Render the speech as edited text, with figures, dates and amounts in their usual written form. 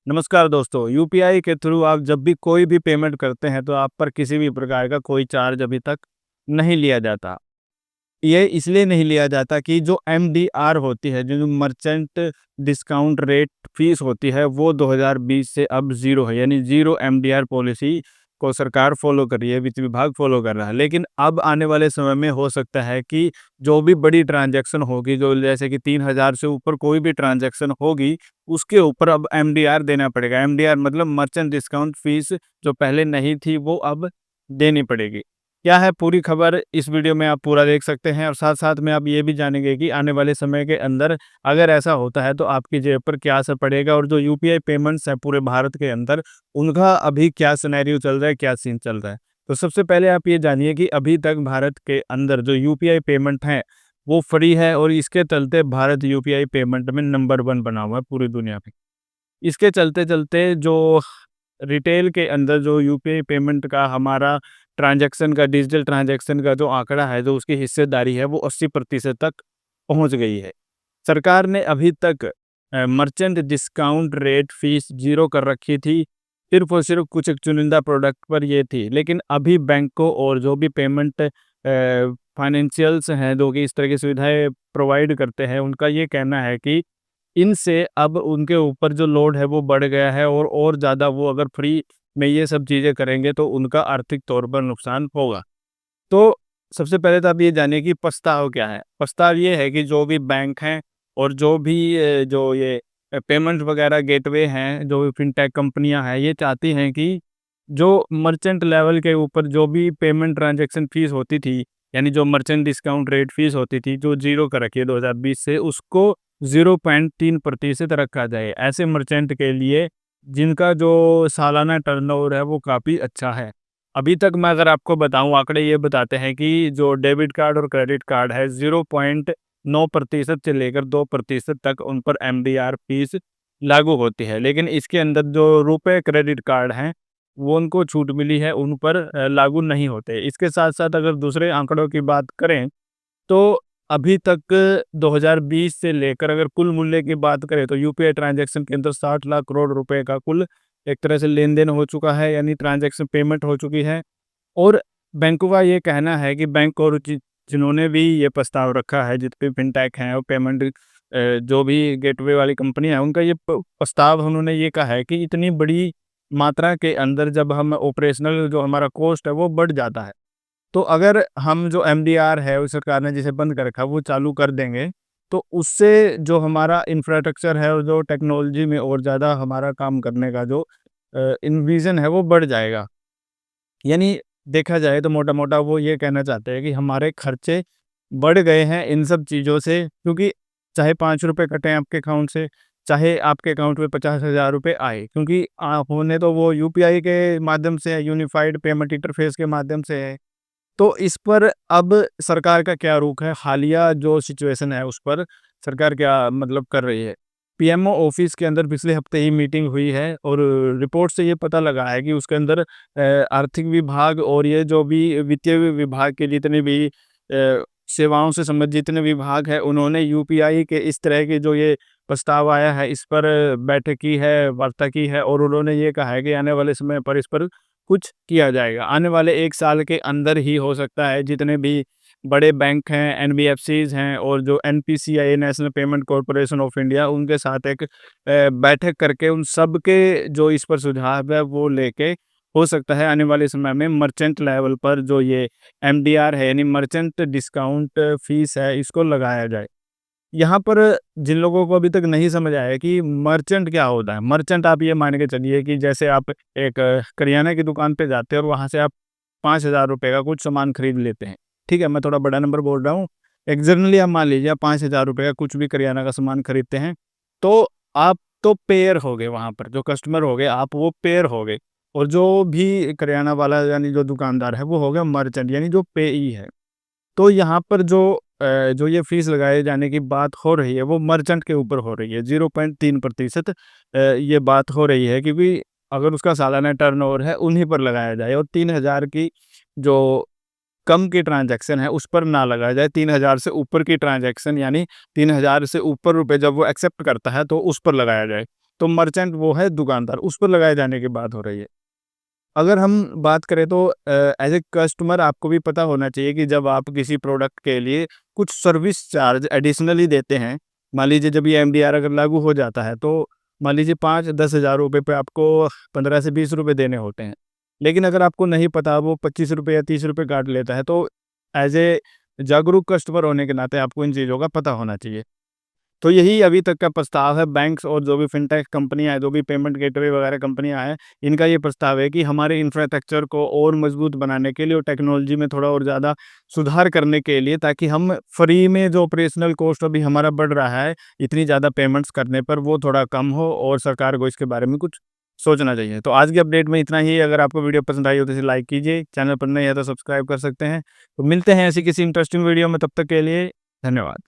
नमस्कार दोस्तों, यूपीआई के थ्रू आप जब भी कोई भी पेमेंट करते हैं तो आप पर किसी भी प्रकार का कोई चार्ज अभी तक नहीं लिया जाता। ये इसलिए नहीं लिया जाता कि जो एमडीआर होती है, जो मर्चेंट डिस्काउंट रेट फीस होती है, वो 2020 से अब ज़ीरो है, यानी ज़ीरो एमडीआर पॉलिसी को सरकार फ़ॉलो कर रही है, वित्त विभाग फ़ॉलो कर रहा है। लेकिन अब आने वाले समय में हो सकता है कि जो भी बड़ी ट्रांज़ैक्शन होगी, जो जैसे कि 3000 से ऊपर कोई भी ट्रांज़ैक्शन होगी, उसके ऊपर अब एमडीआर देना पड़ेगा। एमडीआर मतलब मर्चेंट डिस्काउंट फीस, जो पहले नहीं थी, वो अब देनी पड़ेगी। क्या है पूरी खबर, इस वीडियो में आप पूरा देख सकते हैं और साथ-साथ में आप ये भी जानेंगे कि आने वाले समय के अंदर अगर ऐसा होता है तो आपकी जेब पर क्या असर पड़ेगा और जो यूपीआई पेमेंट्स हैं पूरे भारत के अंदर, उनका अभी क्या सिनेरियो चल रहा है, क्या सीन चल रहा है। तो सबसे पहले आप ये जानिए कि अभी तक भारत के अंदर जो यूपीआई पेमेंट है, वो फ्री है और इसके चलते भारत यूपीआई पेमेंट में नंबर 1 बना हुआ है पूरी दुनिया में। इसके चलते-चलते जो रिटेल के अंदर जो यूपीआई पेमेंट का हमारा ट्रांज़ैक्शन का, डिजिटल ट्रांज़ैक्शन का जो आंकड़ा है, जो उसकी हिस्सेदारी है, वो 80% तक पहुँच गई है। सरकार ने अभी तक merchant discount rate fees zero कर रखी थी, सिर्फ़ और सिर्फ़ कुछ एक चुनिंदा प्रोडक्ट पर ये थी। लेकिन अभी बैंकों और जो भी पेमेंट फाइनेंशियल्स हैं, जो कि इस तरह की सुविधाएँ प्रोवाइड करते हैं, उनका ये कहना है कि इनसे अब उनके ऊपर जो लोड है वो बढ़ गया है और ज़्यादा वो अगर फ्री में ये सब चीज़ें करेंगे तो उनका आर्थिक तौर पर नुकसान होगा। तो सबसे पहले तो आप ये जानिए कि पछतावा क्या है? पछतावा ये है कि जो भी बैंक हैं और जो भी जो ये पेमेंट वगैरह गेटवे हैं, जो फिनटेक कंपनियाँ हैं, ये चाहती हैं कि जो मर्चेंट लेवल के ऊपर जो भी पेमेंट ट्रांज़ैक्शन फ़ीस होती थी, यानी जो मर्चेंट डिस्काउंट रेट फ़ीस होती थी, जो ज़ीरो कर रखी है 2020 से, उसको 0.3% रखा जाए। ऐसे मर्चेंट के लिए जिनका जो सालाना टर्नओवर है वो काफ़ी अच्छा है। अभी तक मैं अगर आपको बताऊँ, आंकड़े ये बताते हैं कि जो डेबिट कार्ड और क्रेडिट कार्ड है, 0.9% से लेकर 2% तक उन पर एमडीआर फ़ीस लागू होती है। लेकिन इसके अंदर जो रुपे क्रेडिट कार्ड हैं, वो उनको छूट मिली है, उन पर लागू नहीं होते। इसके साथ-साथ अगर दूसरे आंकड़ों की बात करें, तो अभी तक 2020 से लेकर अगर कुल मूल्य की बात करें तो यूपीआई ट्रांज़ैक्शन के अंदर 60 लाख करोड़ रुपए का कुल एक तरह से लेन-देन हो चुका है, यानी ट्रांज़ैक्शन पेमेंट हो चुकी है। और बैंकों का ये कहना है कि बैंक और जिन्होंने भी ये प्रस्ताव रखा है, जितने फिनटेक हैं और पेमेंट जो भी गेटवे वाली कंपनियाँ हैं, उनका ये प्रस्ताव, उन्होंने ये कहा है कि इतनी बड़ी मात्रा के अंदर जब हम ऑपरेशनल जो हमारा कॉस्ट है वो बढ़ जाता है। तो अगर हम जो एमडीआर है, वो सरकार ने जिसे बंद कर रखा है, वो चालू कर देंगे, तो उससे जो हमारा इंफ्रास्ट्रक्चर है और जो टेक्नोलॉजी में और ज़्यादा हमारा काम करने का जो इन्विज़न है, वो बढ़ जाएगा। यानी देखा जाए तो मोटा-मोटा वो ये कहना चाहते हैं कि हमारे खर्चे बढ़ गए हैं इन सब चीज़ों से, क्योंकि चाहे ₹5 कटें आपके अकाउंट से, चाहे आपके अकाउंट में 50,000 रुपए आए, क्योंकि होने तो वो यूपीआई के माध्यम से है, यूनिफाइड पेमेंट इंटरफेस के माध्यम से है। तो इस पर अब सरकार का क्या रुख है? हालिया जो सिचुएशन है उस पर सरकार क्या मतलब कर रही है? पीएमओ ऑफ़िस के अंदर पिछले हफ्ते ही मीटिंग हुई है और रिपोर्ट से ये पता लगा है कि उसके अंदर आर्थिक विभाग और ये जो भी वित्तीय विभाग के जितने भी सेवाओं से संबंधित जितने विभाग हैं, उन्होंने यूपीआई के इस तरह के जो ये प्रस्ताव आया है, इस पर बैठक की है, वार्ता की है और उन्होंने ये कहा है कि आने वाले समय पर इस पर कुछ किया जाएगा। आने वाले 1 साल के अंदर ही हो सकता है जितने भी बड़े बैंक हैं, एनबीएफसीज़ हैं और जो NPCI, national payment corporation of India, उनके साथ एक बैठक करके उन सब के जो इस पर सुझाव है वो लेके हो सकता है आने वाले समय में मर्चेंट लेवल पर जो ये एमडीआर है, यानी मर्चेंट डिस्काउंट फीस है, इसको लगाया जाए। यहाँ पर जिन लोगों को अभी तक नहीं समझ आया है कि मर्चेंट क्या होता है। मर्चेंट आप ये मान के चलिए कि जैसे आप एक करियाना की दुकान पे जाते हैं और वहाँ से आप ₹5000 का कुछ सामान खरीद लेते हैं। ठीक है, मैं थोड़ा बड़ा नंबर बोल रहा हूँ। एक जनरली आप मान लीजिए आप ₹5000 का कुछ भी करियाना का सामान खरीदते हैं, तो आप तो पेयर हो गए वहाँ पर, जो कस्टमर हो गए आप, वो पेयर हो गए और जो भी करियाना वाला यानी जो दुकानदार है वो हो गया मर्चेंट, यानी जो पेई है। तो यहाँ पर जो ये फ़ीस लगाए जाने की बात हो रही है, वो मर्चेंट के ऊपर हो रही है, 0.3% ये बात हो रही है, क्योंकि अगर उसका सालाना टर्नओवर है, उन्हीं पर लगाया जाए और 3000 की जो कम की ट्रांज़ैक्शन है, उस पर ना लगाया जाए। 3000 से ऊपर की ट्रांज़ैक्शन, यानी 3000 से ऊपर रुपए जब वो एक्सेप्ट करता है, तो उस पर लगाया जाए। तो मर्चेंट वो है दुकानदार, उस पर लगाए जाने की बात हो रही है। अगर हम बात करें तो एज़ ए कस्टमर आपको भी पता होना चाहिए कि जब आप किसी प्रोडक्ट के लिए कुछ सर्विस चार्ज एडिशनली देते हैं, मान लीजिए जब ये एमडीआर अगर लागू हो जाता है, तो मान लीजिए 5-10 हज़ार रुपए पे आपको 15 से 20 रुपए देने होते हैं। लेकिन अगर आपको नहीं पता, वो 25 रुपए या 30 रुपए काट लेता है, तो एज़ ए जागरूक कस्टमर होने के नाते आपको इन चीज़ों का पता होना चाहिए। तो यही अभी तक का प्रस्ताव है बैंक्स और जो भी फिनटेक कंपनियाँ हैं, जो भी पेमेंट गेटवे वगैरह कंपनियाँ हैं, इनका ये प्रस्ताव है कि हमारे इंफ्रास्ट्रक्चर को और मजबूत बनाने के लिए और टेक्नोलॉजी में थोड़ा और ज़्यादा सुधार करने के लिए, ताकि हम फ्री में जो ऑपरेशनल कॉस्ट अभी हमारा बढ़ रहा है, इतनी ज़्यादा पेमेंट्स करने पर, वो थोड़ा कम हो और सरकार को इसके बारे में कुछ सोचना चाहिए। तो आज की अपडेट में इतना ही। अगर आपको वीडियो पसंद आई हो तो इसे लाइक कीजिए, चैनल पर नए हैं तो सब्सक्राइब कर सकते हैं। तो मिलते हैं ऐसी किसी इंटरेस्टिंग वीडियो में, तब तक के लिए धन्यवाद।